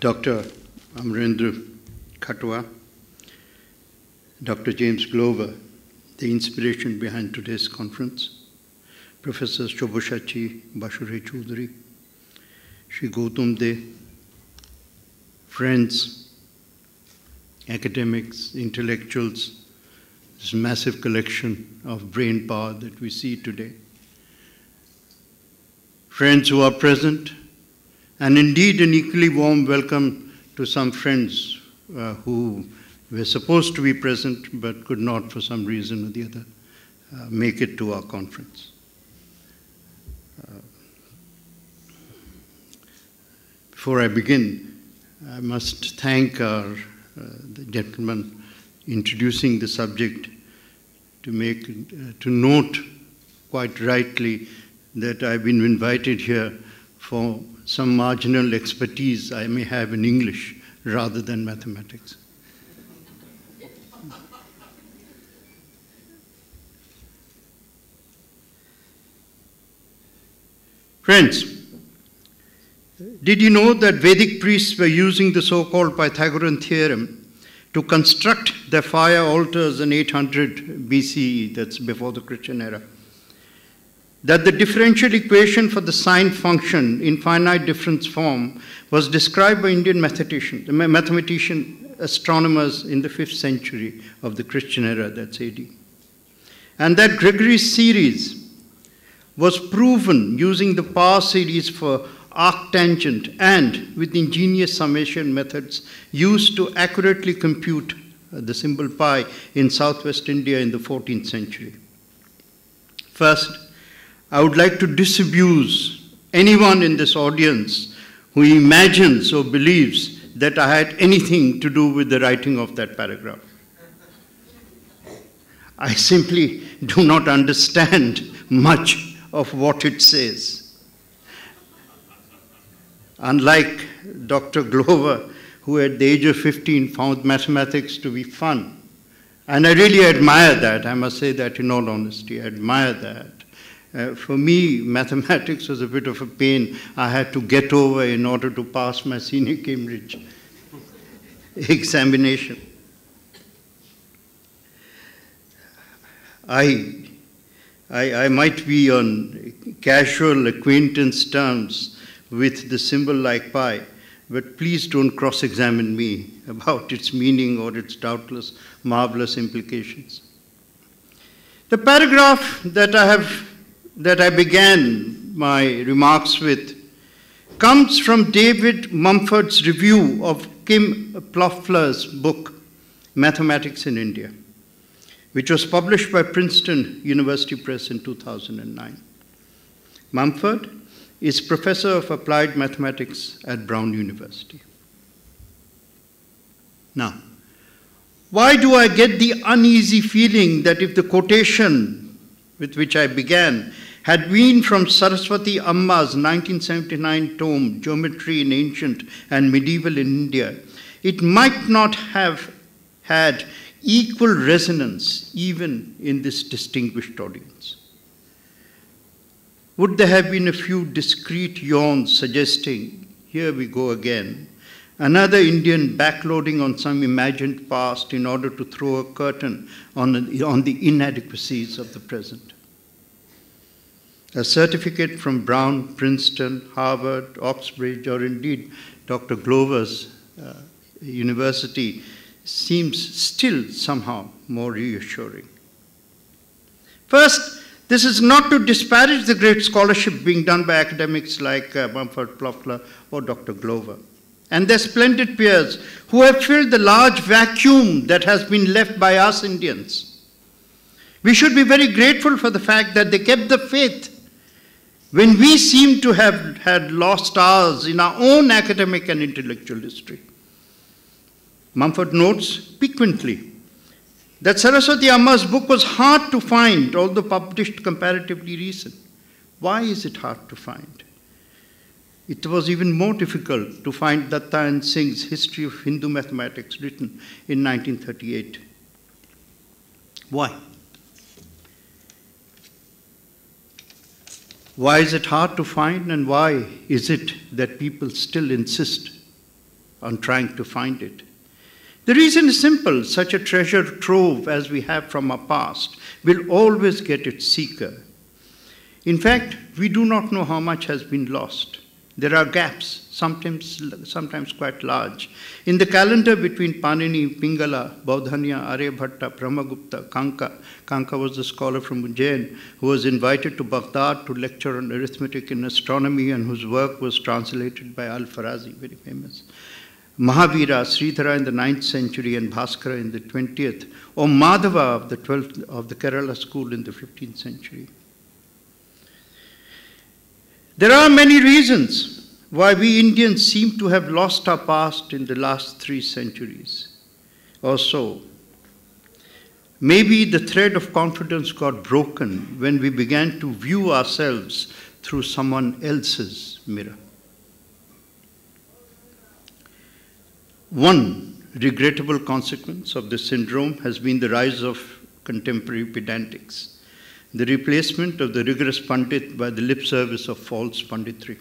Dr. Amarendra Khatwa, Dr. James Glover, the inspiration behind today's conference, Professor Shobhashachi Bashure Choudhury, Shri Gautam De, friends, academics, intellectuals, this massive collection of brain power that we see today. Friends who are present, and indeed an equally warm welcome to some friends who were supposed to be present but could not for some reason or the other make it to our conference. Before I begin, I must thank the gentleman introducing the subject to note quite rightly that I've been invited here for some marginal expertise I may have in English rather than mathematics. Friends, did you know that Vedic priests were using the so-called Pythagorean theorem to construct their fire altars in 800 BCE, that's before the Christian era? That the differential equation for the sine function in finite difference form was described by Indian mathematician astronomers in the 5th century of the Christian era, that's AD. And that Gregory's series was proven using the power series for arctangent and with ingenious summation methods used to accurately compute the symbol pi in southwest India in the 14th century. First, I would like to disabuse anyone in this audience who imagines or believes that I had anything to do with the writing of that paragraph. I simply do not understand much of what it says. Unlike Dr. Glover, who at the age of 15 found mathematics to be fun, and I really admire that, I must say that in all honesty, I admire that. For me, mathematics was a bit of a pain I had to get over in order to pass my senior Cambridge examination. I might be on casual acquaintance terms with the symbol like pi, but please don't cross-examine me about its meaning or its doubtless marvelous implications. The paragraph that I began my remarks with comes from David Mumford's review of Kim Plouffer's book, Mathematics in India, which was published by Princeton University Press in 2009. Mumford is professor of applied mathematics at Brown University. Now, why do I get the uneasy feeling that if the quotation with which I began had been from Saraswati Amma's 1979 tome, Geometry in Ancient and Medieval in India, it might not have had equal resonance even in this distinguished audience. Would there have been a few discreet yawns suggesting, here we go again, another Indian backloading on some imagined past in order to throw a curtain on the inadequacies of the present? A certificate from Brown, Princeton, Harvard, Oxbridge, or indeed Dr. Glover's university seems still somehow more reassuring. First, this is not to disparage the great scholarship being done by academics like Mumford, Plouffer, or Dr. Glover, and their splendid peers who have filled the large vacuum that has been left by us Indians. We should be very grateful for the fact that they kept the faith when we seem to have had lost ours in our own academic and intellectual history. Mumford notes piquantly that Saraswati Amma's book was hard to find, although published comparatively recent. Why is it hard to find? It was even more difficult to find Datta Singh's History of Hindu Mathematics written in 1938. Why? Why is it hard to find, and why is it that people still insist on trying to find it. The reason is simple. Such a treasure trove as we have from our past will always get its seeker. In fact, we do not know how much has been lost. There are gaps, sometimes quite large. In the calendar between Panini, Pingala, Baudhanya, Aryabhatta, Brahmagupta, Kanka was the scholar from Ujjain who was invited to Baghdad to lecture on arithmetic and astronomy and whose work was translated by Al-Farazi, very famous. Mahavira, Sridhara in the 9th century and Bhaskara in the 20th, or Madhava of the 12th of the Kerala school in the 15th century. There are many reasons why we Indians seem to have lost our past in the last 3 centuries or so. Maybe the thread of confidence got broken when we began to view ourselves through someone else's mirror. One regrettable consequence of this syndrome has been the rise of contemporary pedantics, the replacement of the rigorous Pandit by the lip service of false Panditry.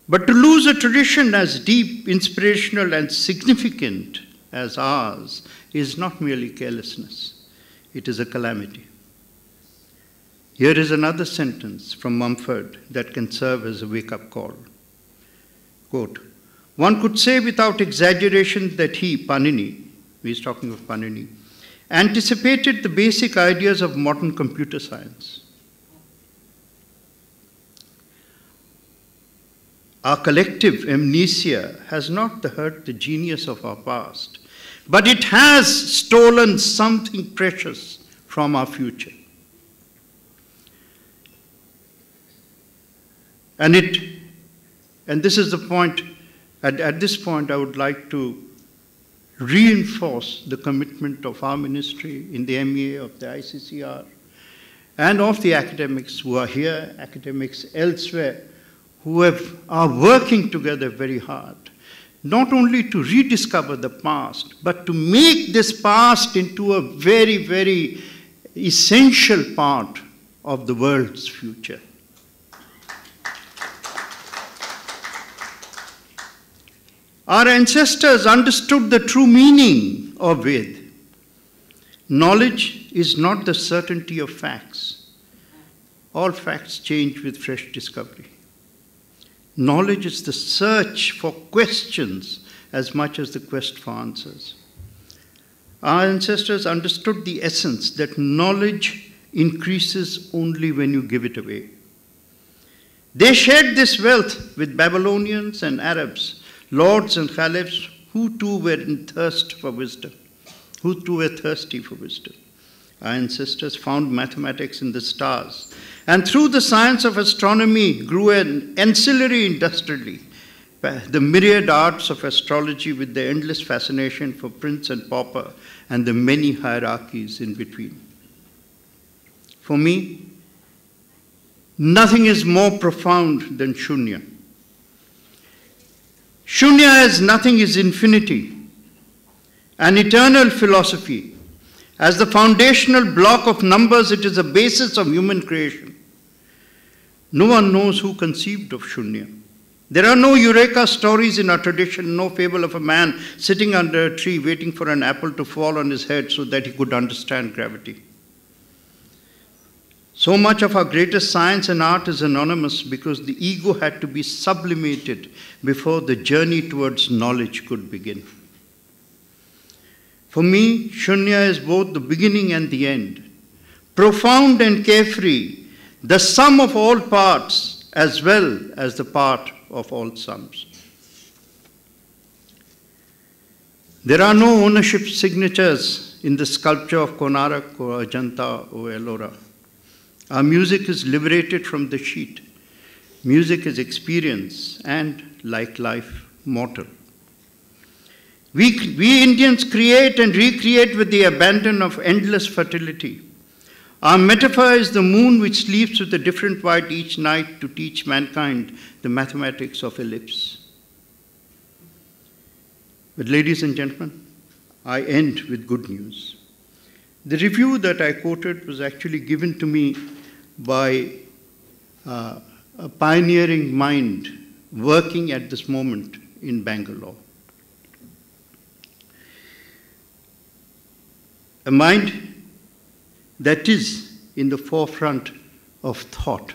But to lose a tradition as deep, inspirational, and significant as ours is not merely carelessness, it is a calamity. Here is another sentence from Mumford that can serve as a wake-up call. Quote, "One could say without exaggeration that he, Panini," he's talking of Panini, "anticipated the basic ideas of modern computer science. Our collective amnesia has not hurt the genius of our past, but it has stolen something precious from our future. And this is the point, at this point I would like to reinforce the commitment of our ministry in the MEA, of the ICCR, and of the academics who are here, academics elsewhere, who are working together very hard, not only to rediscover the past, but to make this past into a very, very essential part of the world's future. Our ancestors understood the true meaning of Ved. Knowledge is not the certainty of facts. All facts change with fresh discovery. Knowledge is the search for questions as much as the quest for answers. Our ancestors understood the essence that knowledge increases only when you give it away. They shared this wealth with Babylonians and Arabs, lords and caliphs, who too were in thirst for wisdom, who too were thirsty for wisdom. Our ancestors found mathematics in the stars, and through the science of astronomy grew an ancillary industrially, the myriad arts of astrology with their endless fascination for prince and pauper and the many hierarchies in between. For me, nothing is more profound than Shunya. Shunya as nothing is infinity, an eternal philosophy. As the foundational block of numbers, it is the basis of human creation. No one knows who conceived of Shunya. There are no Eureka stories in our tradition, no fable of a man sitting under a tree waiting for an apple to fall on his head so that he could understand gravity. So much of our greatest science and art is anonymous because the ego had to be sublimated before the journey towards knowledge could begin. For me, Shunya is both the beginning and the end, profound and carefree, the sum of all parts as well as the part of all sums. There are no ownership signatures in the sculpture of Konarak or Ajanta or Ellora. Our music is liberated from the sheet. Music is experience and, like life, mortal. We Indians create and recreate with the abandon of endless fertility. Our metaphor is the moon which sleeps with a different white each night to teach mankind the mathematics of ellipse. But ladies and gentlemen, I end with good news. The review that I quoted was actually given to me by a pioneering mind working at this moment in Bangalore. A mind that is in the forefront of thought.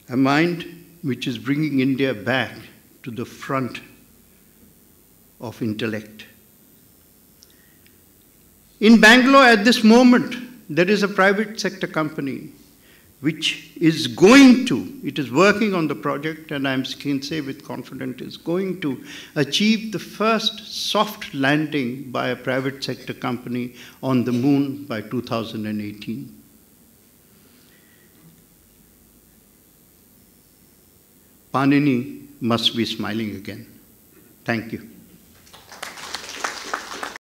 A mind which is bringing India back to the front of intellect. In Bangalore at this moment, there is a private sector company which is it is working on the project, and I can say with confidence, is going to achieve the first soft landing by a private sector company on the moon by 2018. Panini must be smiling again. Thank you.